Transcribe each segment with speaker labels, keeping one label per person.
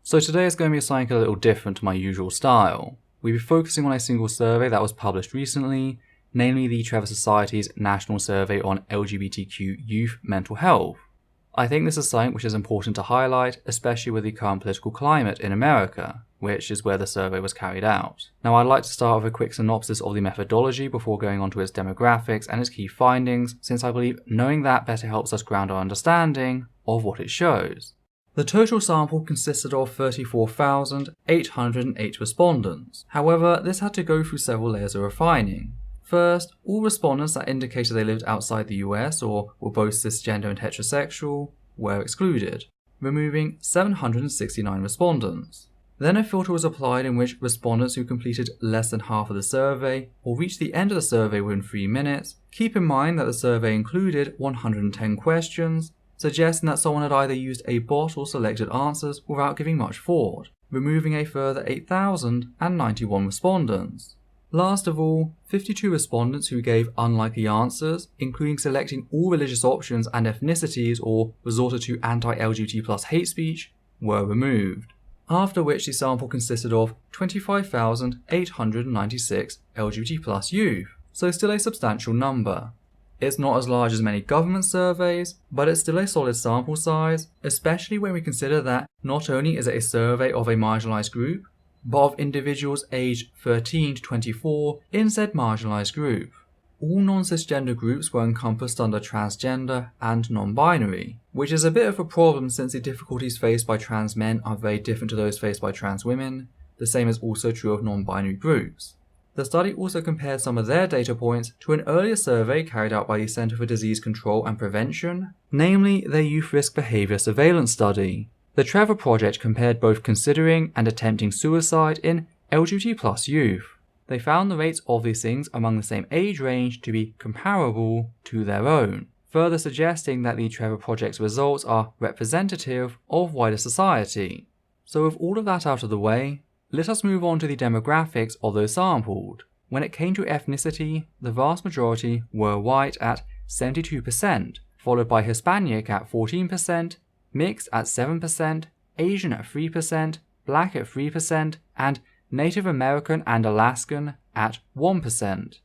Speaker 1: So today is going to be something a little different to my usual style. We'll be focusing on a single survey that was published recently, namely the Trevor Society's National Survey on LGBTQ Youth Mental Health. I think this is something which is important to highlight, especially with the current political climate in America, which is where the survey was carried out. Now, I'd like to start with a quick synopsis of the methodology before going on to its demographics and its key findings, since I believe knowing that better helps us ground our understanding of what it shows. The total sample consisted of 34,808 respondents. However, this had to go through several layers of refining. First, all respondents that indicated they lived outside the US or were both cisgender and heterosexual were excluded, removing 769 respondents. Then a filter was applied in which respondents who completed less than half of the survey or reached the end of the survey within 3 minutes. Keep in mind that the survey included 110 questions, suggesting that someone had either used a bot or selected answers without giving much thought, removing a further 8,091 respondents. Last of all, 52 respondents who gave unlikely answers, including selecting all religious options and ethnicities or resorted to anti-LGBT+ hate speech, were removed. After which the sample consisted of 25,896 LGBT+ youth, so still a substantial number. It's not as large as many government surveys, but it's still a solid sample size, especially when we consider that not only is it a survey of a marginalised group, but of individuals aged 13 to 24 in said marginalised group. All non-cisgender groups were encompassed under transgender and non-binary, which is a bit of a problem since the difficulties faced by trans men are very different to those faced by trans women. The same is also true of non-binary groups. The study also compared some of their data points to an earlier survey carried out by the Centre for Disease Control and Prevention, namely their Youth Risk Behaviour Surveillance Study. The Trevor project compared both considering and attempting suicide in LGBT+ youth. They found the rates of these things among the same age range to be comparable to their own, further suggesting that the Trevor project's results are representative of wider society. So with all of that out of the way, let us move on to the demographics of those sampled. When it came to ethnicity, the vast majority were white at 72%, followed by Hispanic at 14%, Mixed at 7%, Asian at 3%, Black at 3%, and Native American and Alaskan at 1%.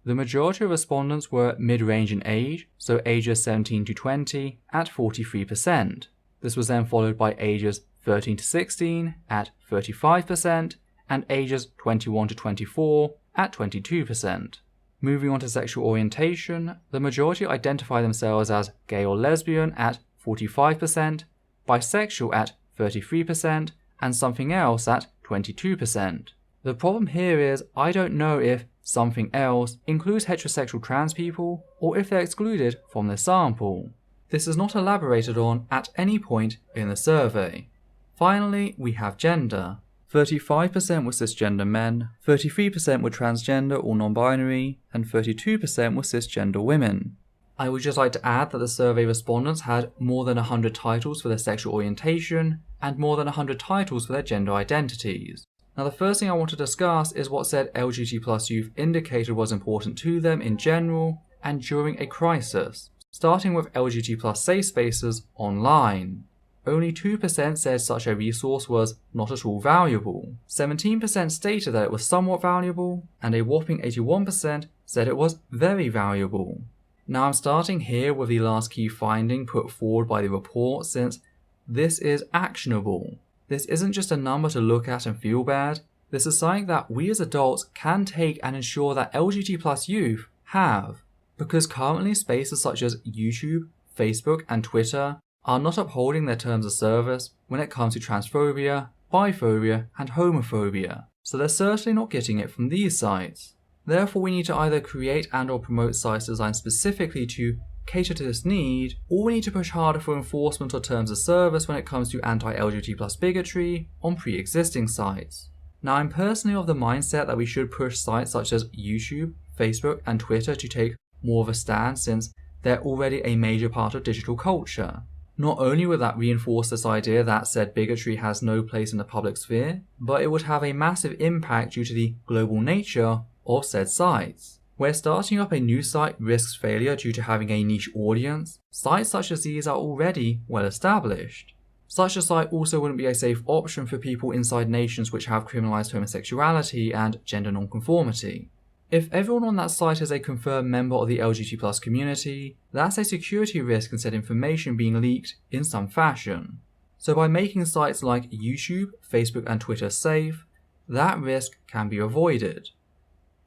Speaker 1: The majority of respondents were mid-range in age, so ages 17 to 20 at 43%. This was then followed by ages 13 to 16 at 35%, and ages 21 to 24 at 22%. Moving on to sexual orientation, the majority identify themselves as gay or lesbian at 45%, bisexual at 33%, and something else at 22%. The problem here is I don't know if something else includes heterosexual trans people or if they're excluded from the sample. This is not elaborated on at any point in the survey. Finally, we have gender. 35% were cisgender men, 33% were transgender or non-binary, and 32% were cisgender women. I would just like to add that the survey respondents had more than 100 titles for their sexual orientation and more than 100 titles for their gender identities. Now the first thing I want to discuss is what said LGBT+ youth indicated was important to them in general and during a crisis, starting with LGBT+ safe spaces online. Only 2% said such a resource was not at all valuable, 17% stated that it was somewhat valuable, and a whopping 81% said it was very valuable. Now I'm starting here with the last key finding put forward by the report, since this is actionable. This isn't just a number to look at and feel bad. This is something that we as adults can take and ensure that LGBT+ youth have, because currently spaces such as YouTube, Facebook and Twitter are not upholding their terms of service when it comes to transphobia, biphobia and homophobia, so they're certainly not getting it from these sites. Therefore, we need to either create and or promote sites designed specifically to cater to this need, or we need to push harder for enforcement or terms of service when it comes to anti-LGBT+ bigotry on pre-existing sites. Now, I'm personally of the mindset that we should push sites such as YouTube, Facebook and Twitter to take more of a stand, since they're already a major part of digital culture. Not only would that reinforce this idea that said bigotry has no place in the public sphere, but it would have a massive impact due to the global nature of said sites. Where starting up a new site risks failure due to having a niche audience, sites such as these are already well established. Such a site also wouldn't be a safe option for people inside nations which have criminalised homosexuality and gender nonconformity. If everyone on that site is a confirmed member of the LGBT+ community, that's a security risk in said information being leaked in some fashion. So by making sites like YouTube, Facebook and Twitter safe, that risk can be avoided.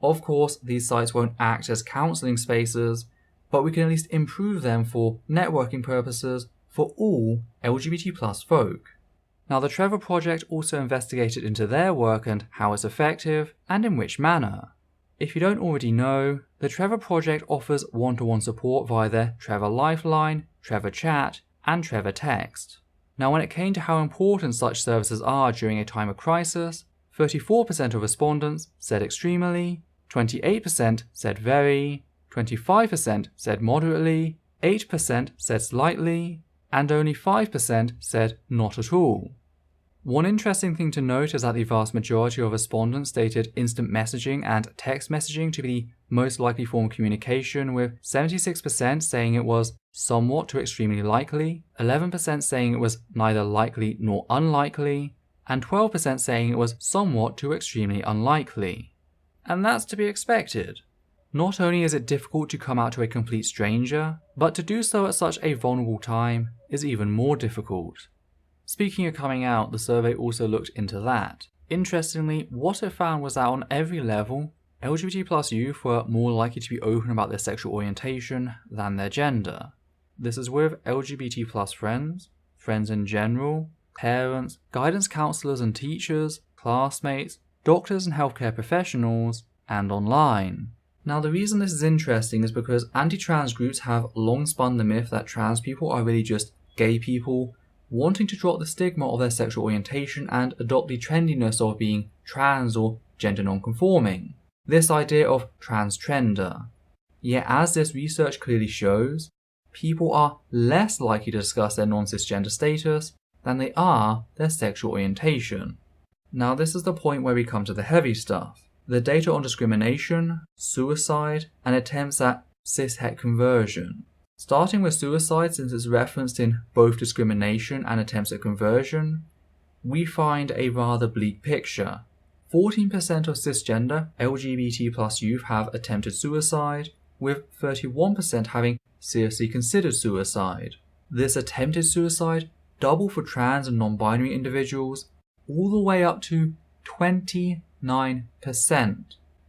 Speaker 1: Of course, these sites won't act as counselling spaces, but we can at least improve them for networking purposes for all LGBT+ folk. Now, the Trevor project also investigated into their work and how it's effective, and in which manner. If you don't already know, the Trevor project offers one-to-one support via their Trevor Lifeline, Trevor Chat, and Trevor Text. Now, when it came to how important such services are during a time of crisis, 34% of respondents said extremely, 28% said very, 25% said moderately, 8% said slightly, and only 5% said not at all. One interesting thing to note is that the vast majority of respondents stated instant messaging and text messaging to be the most likely form of communication, with 76% saying it was somewhat to extremely likely, 11% saying it was neither likely nor unlikely, and 12% saying it was somewhat to extremely unlikely. And that's to be expected. Not only is it difficult to come out to a complete stranger, but to do so at such a vulnerable time is even more difficult. Speaking of coming out, the survey also looked into that. Interestingly, what it found was that on every level, LGBT+ youth were more likely to be open about their sexual orientation than their gender. This is with LGBT+ friends, friends in general, parents, guidance counsellors and teachers, classmates, doctors and healthcare professionals, and online. Now, the reason this is interesting is because anti-trans groups have long spun the myth that trans people are really just gay people wanting to drop the stigma of their sexual orientation and adopt the trendiness of being trans or gender non-conforming. This idea of transgender. Yet as this research clearly shows, people are less likely to discuss their non-cisgender status than they are their sexual orientation. Now, this is the point where we come to the heavy stuff. The data on discrimination, suicide, and attempts at cis-het conversion. Starting with suicide, since it's referenced in both discrimination and attempts at conversion, we find a rather bleak picture. 14% of cisgender LGBT+ youth have attempted suicide, with 31% having seriously considered suicide. This attempted suicide doubled for trans and non-binary individuals, all the way up to 29%.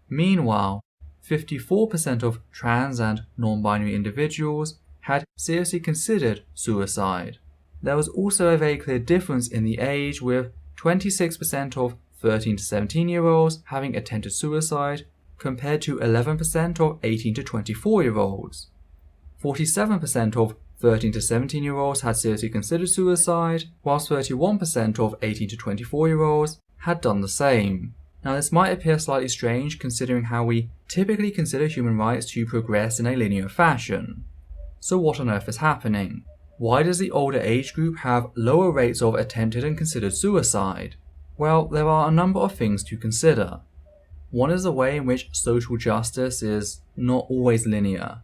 Speaker 1: Meanwhile, 54% of trans and non-binary individuals had seriously considered suicide. There was also a very clear difference in the age, with 26% of 13 to 17-year-olds having attempted suicide compared to 11% of 18 to 24-year-olds. 47% of 13 to 17-year-olds had seriously considered suicide, whilst 31% of 18 to 24-year-olds had done the same. Now, this might appear slightly strange considering how we typically consider human rights to progress in a linear fashion. So what on earth is happening? Why does the older age group have lower rates of attempted and considered suicide? Well, there are a number of things to consider. One is the way in which social justice is not always linear.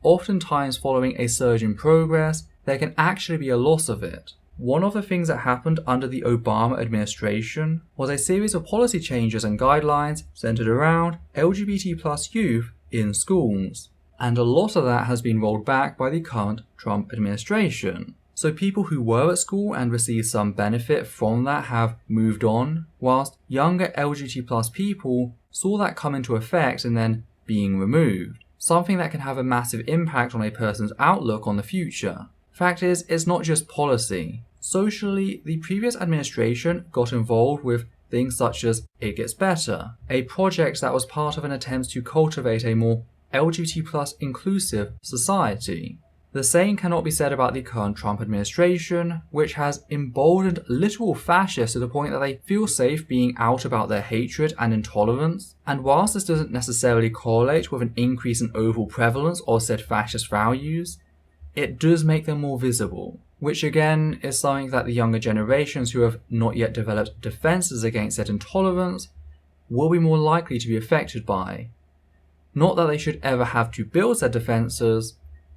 Speaker 1: Oftentimes, following a surge in progress, there can actually be a loss of it. One of the things that happened under the Obama administration was a series of policy changes and guidelines centered around LGBT+ youth in schools. And a lot of that has been rolled back by the current Trump administration. So people who were at school and received some benefit from that have moved on, whilst younger LGBT+ people saw that come into effect and then being removed. Something that can have a massive impact on a person's outlook on the future. Fact is, it's not just policy. Socially, the previous administration got involved with things such as It Gets Better, a project that was part of an attempt to cultivate a more LGBT+ inclusive society. The same cannot be said about the current Trump administration, which has emboldened literal fascists to the point that they feel safe being out about their hatred and intolerance. And whilst this doesn't necessarily correlate with an increase in overall prevalence of said fascist values, it does make them more visible, which again is something that the younger generations who have not yet developed defences against said intolerance will be more likely to be affected by. Not that they should ever have to build said defences,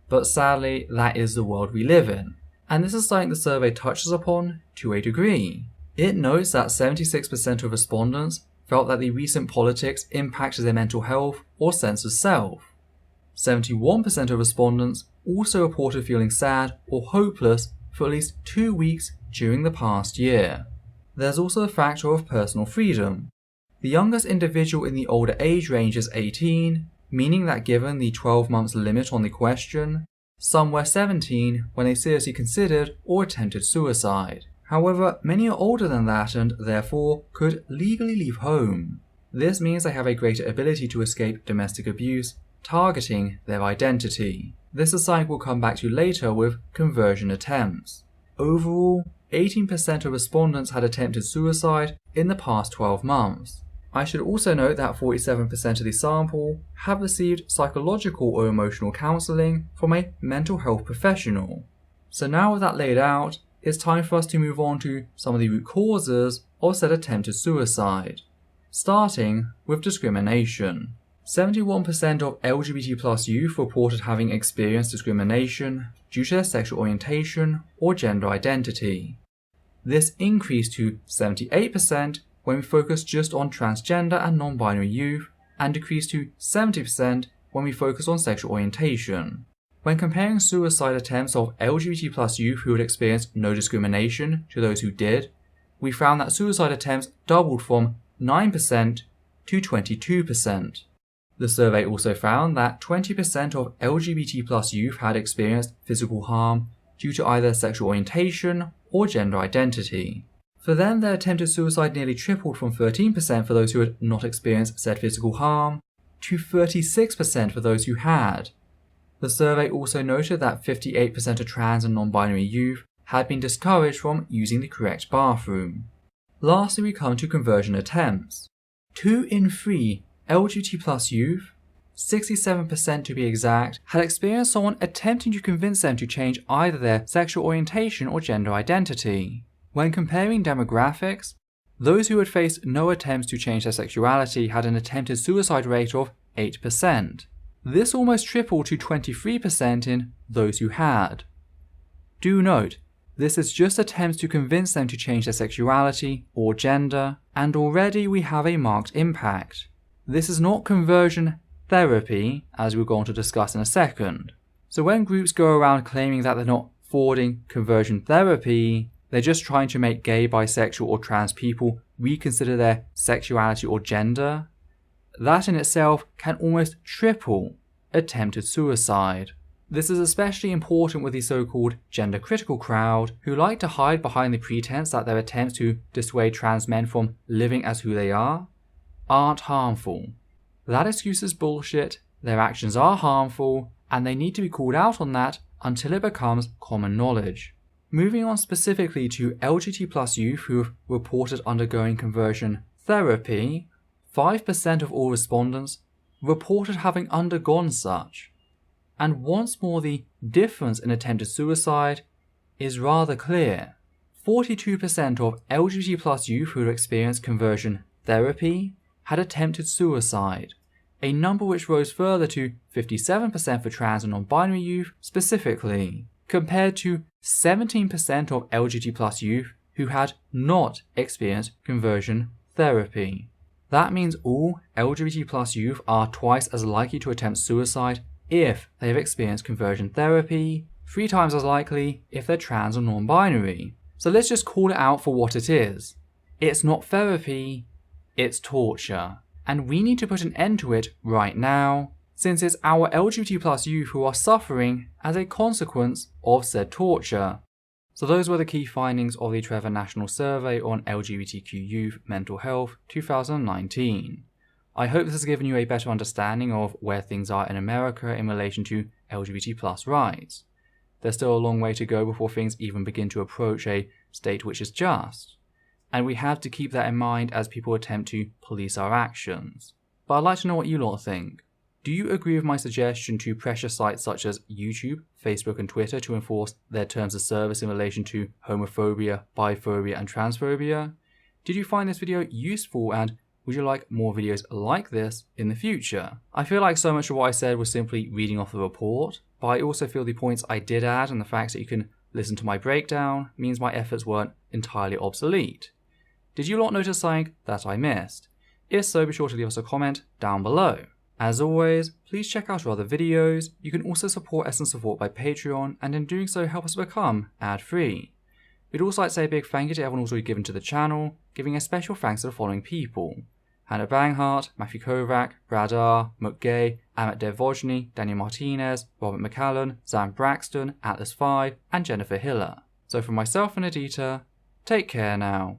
Speaker 1: but sadly that is the world we live in. And this is something the survey touches upon to a degree. It notes that 76% of respondents felt that the recent politics impacted their mental health or sense of self. 71% of respondents also reported feeling sad or hopeless for at least 2 weeks during the past year. There's also the factor of personal freedom. The youngest individual in the older age range is 18, meaning that given the 12 months limit on the question, some were 17 when they seriously considered or attempted suicide. However, many are older than that and, therefore, could legally leave home. This means they have a greater ability to escape domestic abuse, targeting their identity. This is something we'll come back to later with conversion attempts. Overall, 18% of respondents had attempted suicide in the past 12 months. I should also note that 47% of the sample have received psychological or emotional counselling from a mental health professional. So now with that laid out, it's time for us to move on to some of the root causes of said attempted suicide. Starting with discrimination. 71% of LGBT+ youth reported having experienced discrimination due to their sexual orientation or gender identity. This increased to 78% when we focus just on transgender and non-binary youth, and decreased to 70% when we focus on sexual orientation. When comparing suicide attempts of LGBT+ youth who had experienced no discrimination to those who did, we found that suicide attempts doubled from 9% to 22%. The survey also found that 20% of LGBT+ youth had experienced physical harm due to either sexual orientation or gender identity. For them, their attempted suicide nearly tripled from 13% for those who had not experienced said physical harm to 36% for those who had. The survey also noted that 58% of trans and non-binary youth had been discouraged from using the correct bathroom. Lastly, we come to conversion attempts. 2 in 3 LGBT+ youth, 67% to be exact, had experienced someone attempting to convince them to change either their sexual orientation or gender identity. When comparing demographics, those who had faced no attempts to change their sexuality had an attempted suicide rate of 8%. This almost tripled to 23% in those who had. Do note, this is just attempts to convince them to change their sexuality or gender, and already we have a marked impact. This is not conversion therapy, as we're going to discuss in a second. So when groups go around claiming that they're not forwarding conversion therapy, they're just trying to make gay, bisexual, or trans people reconsider their sexuality or gender, that in itself can almost triple attempted suicide. This is especially important with the so-called gender critical crowd, who like to hide behind the pretense that their attempts to dissuade trans men from living as who they aren't harmful. That excuse is bullshit, their actions are harmful, and they need to be called out on that until it becomes common knowledge. Moving on specifically to LGBT+ youth who have reported undergoing conversion therapy, 5% of all respondents reported having undergone such. And once more, the difference in attempted suicide is rather clear. 42% of LGBT+ youth who had experienced conversion therapy had attempted suicide, a number which rose further to 57% for trans and non-binary youth specifically, compared to 17% of LGBT+ youth who had not experienced conversion therapy. That means all LGBT+ youth are twice as likely to attempt suicide if they have experienced conversion therapy, 3 times as likely if they're trans or non-binary. So let's just call it out for what it is. It's not therapy, it's torture. And we need to put an end to it right now, since it's our LGBT+ youth who are suffering as a consequence of said torture. So those were the key findings of the Trevor National Survey on LGBTQ Youth Mental Health 2019. I hope this has given you a better understanding of where things are in America in relation to LGBT+ rights. There's still a long way to go before things even begin to approach a state which is just. And we have to keep that in mind as people attempt to police our actions. But I'd like to know what you lot think. Do you agree with my suggestion to pressure sites such as YouTube, Facebook and Twitter to enforce their terms of service in relation to homophobia, biphobia and transphobia? Did you find this video useful, and would you like more videos like this in the future? I feel like so much of what I said was simply reading off the report, but I also feel the points I did add and the fact that you can listen to my breakdown means my efforts weren't entirely obsolete. Did you lot notice something that I missed? If so, be sure to leave us a comment down below. As always, please check out our other videos. You can also support Essence Support by Patreon, and in doing so help us become ad-free. We'd also like to say a big thank you to everyone who's already given to the channel, giving a special thanks to the following people: Hannah Banghart, Matthew Kovac, Brad R, McGay, Amit Devojny, Daniel Martinez, Robert McCallan, Sam Braxton, Atlas5, and Jennifer Hiller. So from myself and Adita, take care now.